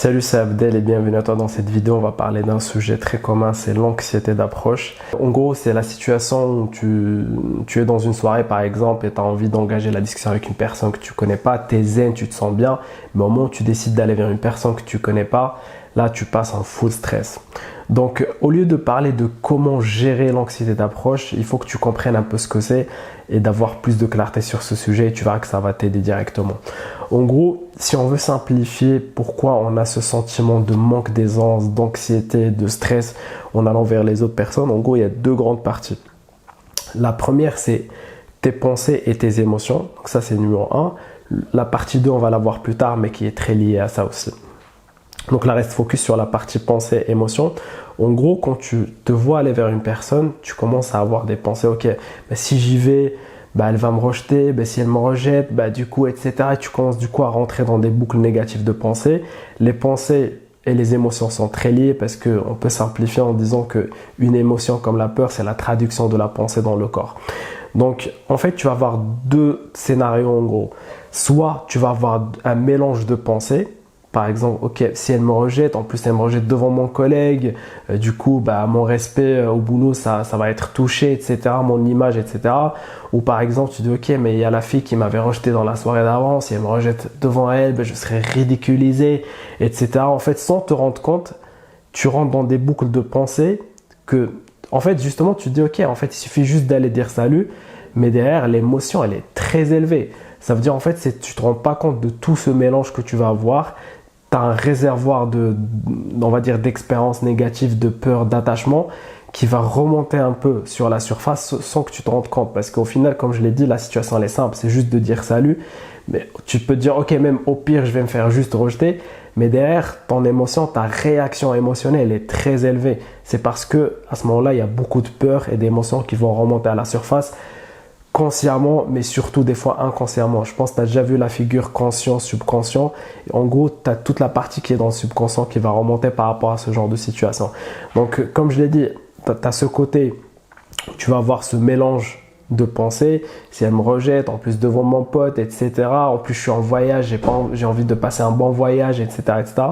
Salut, c'est Abdel et bienvenue à toi. Dans cette vidéo, on va parler d'un sujet très commun, c'est l'anxiété d'approche. En gros, c'est la situation où tu es dans une soirée par exemple et tu as envie d'engager la discussion avec une personne que tu connais pas, tu es zen, tu te sens bien, mais au moment où tu décides d'aller vers une personne que tu connais pas, là tu passes en full stress. Donc au lieu de parler de comment gérer l'anxiété d'approche, il faut que tu comprennes un peu ce que c'est et d'avoir plus de clarté sur ce sujet et tu verras que ça va t'aider directement. En gros, si on veut simplifier pourquoi on a ce sentiment de manque d'aisance, d'anxiété, de stress en allant vers les autres personnes, en gros il y a deux grandes parties. La première c'est tes pensées et tes émotions, donc ça c'est numéro 1. La partie 2 on va la voir plus tard mais qui est très liée à ça aussi. Donc là, reste focus sur la partie pensée, émotion. En gros, quand tu te vois aller vers une personne, tu commences à avoir des pensées, ok, si j'y vais, elle va me rejeter, si elle me rejette, du coup, etc. Et tu commences du coup à rentrer dans des boucles négatives de pensée. Les pensées et les émotions sont très liées parce qu'on peut simplifier en disant qu'une émotion comme la peur, c'est la traduction de la pensée dans le corps. Donc, en fait, tu vas avoir deux scénarios en gros. Soit tu vas avoir un mélange de pensées. Par exemple, ok, si elle me rejette, en plus elle me rejette devant mon collègue, du coup, mon respect au boulot, ça va être touché, etc., mon image, etc. Ou par exemple, tu dis, ok, mais il y a la fille qui m'avait rejeté dans la soirée d'avant, si elle me rejette devant elle, je serai ridiculisé, etc. En fait, sans te rendre compte, tu rentres dans des boucles de pensée que, en fait, justement, tu te dis, ok, en fait, il suffit juste d'aller dire salut, mais derrière, l'émotion, elle est très élevée. Ça veut dire, en fait, tu ne te rends pas compte de tout ce mélange que tu vas avoir. Tu as un réservoir on va dire, d'expériences négatives, de peur, d'attachement qui va remonter un peu sur la surface sans que tu te rendes compte. Parce qu'au final, comme je l'ai dit, la situation elle est simple, c'est juste de dire salut. Mais tu peux te dire, ok, même au pire, je vais me faire juste rejeter. Mais derrière, ton émotion, ta réaction émotionnelle est très élevée. C'est parce que à ce moment-là, il y a beaucoup de peur et d'émotions qui vont remonter à la surface. Consciemment, mais surtout des fois inconsciemment. Je pense que tu as déjà vu la figure conscient, subconscient. En gros, tu as toute la partie qui est dans le subconscient qui va remonter par rapport à ce genre de situation. Donc, comme je l'ai dit, tu as ce côté, tu vas avoir ce mélange de pensées. Si elle me rejette, en plus devant mon pote, etc. En plus, je suis en voyage, j'ai envie de passer un bon voyage, etc. etc.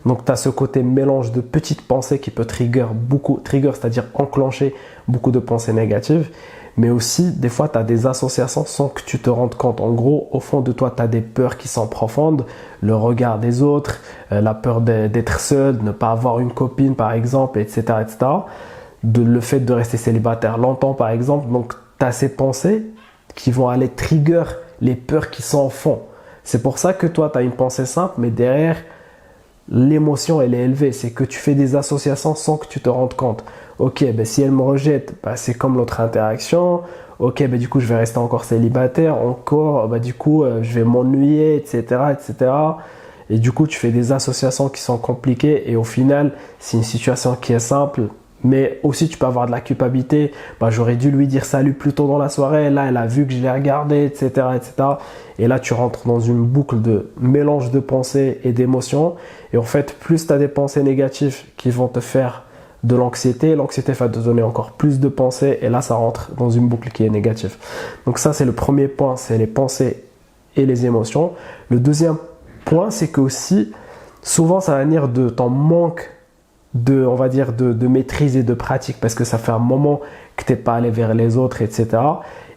Donc, tu as ce côté mélange de petites pensées qui peut trigger, c'est-à-dire enclencher beaucoup de pensées négatives. Mais aussi, des fois, tu as des associations sans que tu te rendes compte. En gros, au fond de toi, tu as des peurs qui sont profondes. Le regard des autres, la peur d'être seul, de ne pas avoir une copine, par exemple, etc. etc. Le fait de rester célibataire longtemps, par exemple. Donc, tu as ces pensées qui vont aller trigger les peurs qui sont au fond. C'est pour ça que toi, tu as une pensée simple, mais derrière, l'émotion, elle est élevée. C'est que tu fais des associations sans que tu te rendes compte. Ok, si elle me rejette, c'est comme l'autre interaction. Ok, du coup, je vais rester encore célibataire. Encore, du coup, je vais m'ennuyer, etc., etc. Et du coup, tu fais des associations qui sont compliquées. Et au final, c'est une situation qui est simple. Mais aussi, tu peux avoir de la culpabilité. J'aurais dû lui dire salut plus tôt dans la soirée. Là, elle a vu que je l'ai regardé, etc., etc. Et là, tu rentres dans une boucle de mélange de pensées et d'émotions. Et en fait, plus tu as des pensées négatives qui vont te faire de l'anxiété va te donner encore plus de pensées et là ça rentre dans une boucle qui est négative. Donc ça c'est le premier point, c'est les pensées et les émotions. Le deuxième point c'est que aussi souvent ça va venir de ton manque on va dire de maîtrise et de pratique parce que ça fait un moment que tu n'es pas allé vers les autres, etc.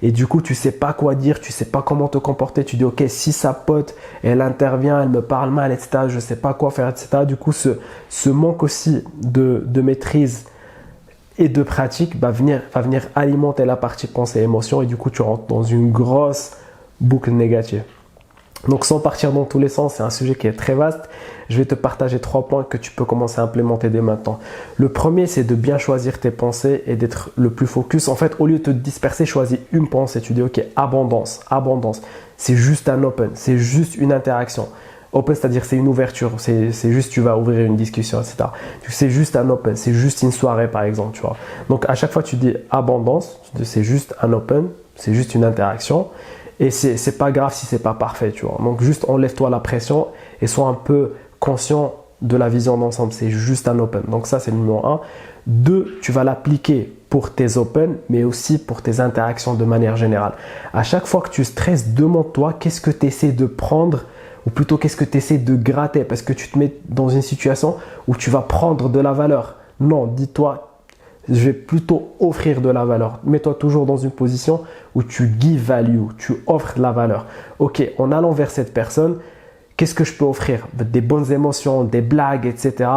Et du coup, tu ne sais pas quoi dire, tu ne sais pas comment te comporter. Tu dis, ok, si sa pote, elle intervient, elle me parle mal, etc., je ne sais pas quoi faire, etc. Du coup, ce manque aussi de maîtrise et de pratique va venir alimenter la partie pensée et émotion. Et du coup, tu rentres dans une grosse boucle négative. Donc sans partir dans tous les sens, c'est un sujet qui est très vaste. Je vais te partager 3 points que tu peux commencer à implémenter dès maintenant. Le premier, c'est de bien choisir tes pensées et d'être le plus focus. En fait, au lieu de te disperser, choisis une pensée. Tu dis, ok, abondance, abondance. C'est juste un open, c'est juste une interaction. Open, c'est-à-dire c'est une ouverture, c'est juste tu vas ouvrir une discussion, etc. C'est juste un open, c'est juste une soirée par exemple, tu vois. Donc à chaque fois tu dis abondance, c'est juste un open, c'est juste une interaction. Et c'est pas grave si c'est pas parfait, tu vois. Donc juste enlève-toi la pression et sois un peu conscient de la vision d'ensemble. C'est juste un open. Donc ça c'est le numéro 1. 2, tu vas l'appliquer pour tes open, mais aussi pour tes interactions de manière générale. À chaque fois que tu stresses, demande-toi qu'est-ce que tu essaies de prendre ou plutôt qu'est-ce que tu essaies de gratter parce que tu te mets dans une situation où tu vas prendre de la valeur. Non, dis-toi, je vais plutôt offrir de la valeur. Mets-toi toujours dans une position où tu give value, tu offres de la valeur. Ok, en allant vers cette personne, qu'est-ce que je peux offrir? Des bonnes émotions, des blagues, etc.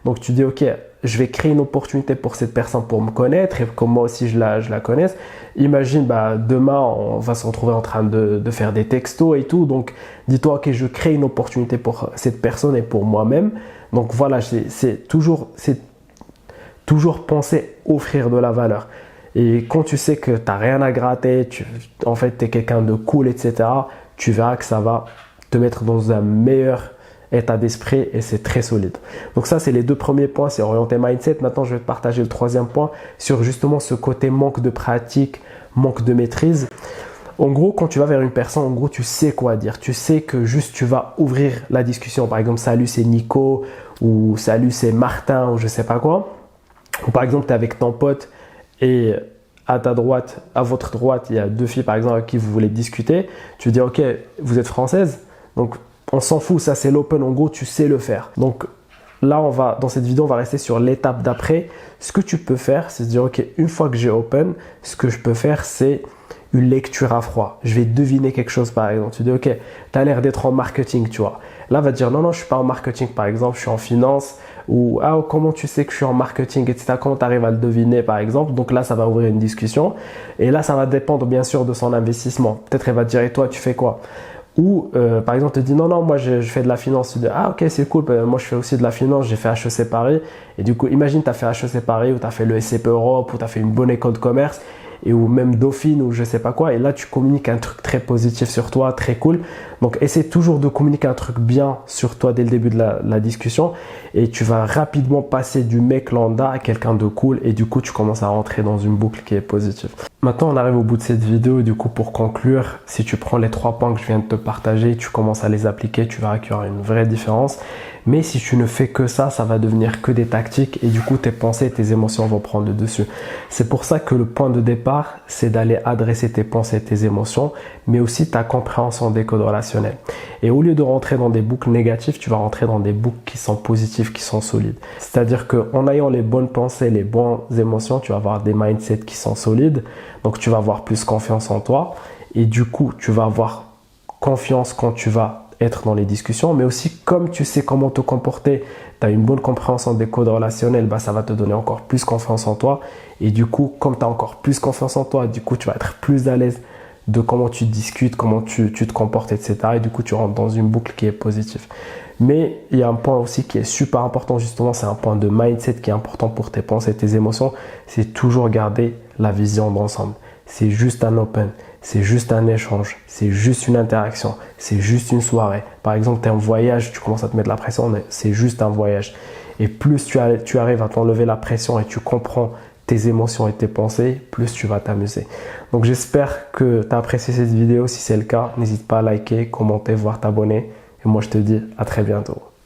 Donc tu dis, ok, je vais créer une opportunité pour cette personne pour me connaître et que moi aussi je la connaisse. Imagine, demain, on va se retrouver en train de faire des textos et tout. Donc dis-toi, ok, je crée une opportunité pour cette personne et pour moi-même. Donc voilà, c'est toujours penser offrir de la valeur. Et quand tu sais que tu n'as rien à gratter, en fait, tu es quelqu'un de cool, etc., tu verras que ça va te mettre dans un meilleur état d'esprit et c'est très solide. Donc ça, c'est les deux premiers points, c'est orienté mindset. Maintenant, je vais te partager le troisième point sur justement ce côté manque de pratique, manque de maîtrise. En gros, quand tu vas vers une personne, en gros, tu sais quoi dire. Tu sais que juste tu vas ouvrir la discussion. Par exemple, salut, c'est Nico ou salut, c'est Martin ou je sais pas quoi. Ou par exemple, tu es avec ton pote et à votre droite, il y a deux filles par exemple avec qui vous voulez discuter. Tu dis, ok, vous êtes française, donc on s'en fout, ça c'est l'open, en gros, tu sais le faire. Donc là, dans cette vidéo, on va rester sur l'étape d'après. Ce que tu peux faire, c'est se dire, ok, une fois que j'ai open, ce que je peux faire, c'est une lecture à froid. Je vais deviner quelque chose par exemple. Tu dis, ok, tu as l'air d'être en marketing, tu vois. Là, va te dire, non, je ne suis pas en marketing par exemple, je suis en finance. Ou comment tu sais que je suis en marketing, etc. Comment tu arrives à le deviner par exemple. Donc là, ça va ouvrir une discussion. Et là, ça va dépendre bien sûr de son investissement. Peut-être elle va te dire, et toi, tu fais quoi? Ou par exemple, te dit, non, moi je fais de la finance. Tu dis, ah ok, c'est cool, moi je fais aussi de la finance, j'ai fait HEC Paris. Et du coup, imagine, tu as fait HEC Paris ou tu as fait le SCP Europe ou tu as fait une bonne école de commerce. Ou même Dauphine ou je sais pas quoi, et là tu communiques un truc très positif sur toi, très cool. Donc essaie toujours de communiquer un truc bien sur toi dès le début de la discussion et tu vas rapidement passer du mec lambda à quelqu'un de cool et du coup tu commences à rentrer dans une boucle qui est positive. Maintenant on arrive au bout de cette vidéo et du coup pour conclure, si tu prends les 3 points que je viens de te partager, tu commences à les appliquer, tu verras qu'il y aura une vraie différence. Mais si tu ne fais que ça va devenir que des tactiques et du coup tes pensées et tes émotions vont prendre le dessus. C'est pour ça que le point de départ, c'est d'aller adresser tes pensées et tes émotions, mais aussi ta compréhension des codes relationnels. Et au lieu de rentrer dans des boucles négatives, tu vas rentrer dans des boucles qui sont positives, qui sont solides. C'est-à-dire qu'en ayant les bonnes pensées, les bonnes émotions, tu vas avoir des mindsets qui sont solides. Donc tu vas avoir plus confiance en toi et du coup, tu vas avoir confiance quand tu vas être dans les discussions, mais aussi comme tu sais comment te comporter, tu as une bonne compréhension des codes relationnels, ça va te donner encore plus confiance en toi. Et du coup, comme tu as encore plus confiance en toi, du coup, tu vas être plus à l'aise de comment tu discutes, comment tu te comportes, etc. Et du coup, tu rentres dans une boucle qui est positive. Mais il y a un point aussi qui est super important, justement, c'est un point de mindset qui est important pour tes pensées et tes émotions, c'est toujours garder la vision d'ensemble. C'est juste un open, c'est juste un échange, c'est juste une interaction, c'est juste une soirée. Par exemple, tu es en voyage, tu commences à te mettre la pression, mais c'est juste un voyage. Et plus tu arrives à t'enlever la pression et tu comprends tes émotions et tes pensées, plus tu vas t'amuser. Donc j'espère que tu as apprécié cette vidéo. Si c'est le cas, n'hésite pas à liker, commenter, voire t'abonner. Et moi je te dis à très bientôt.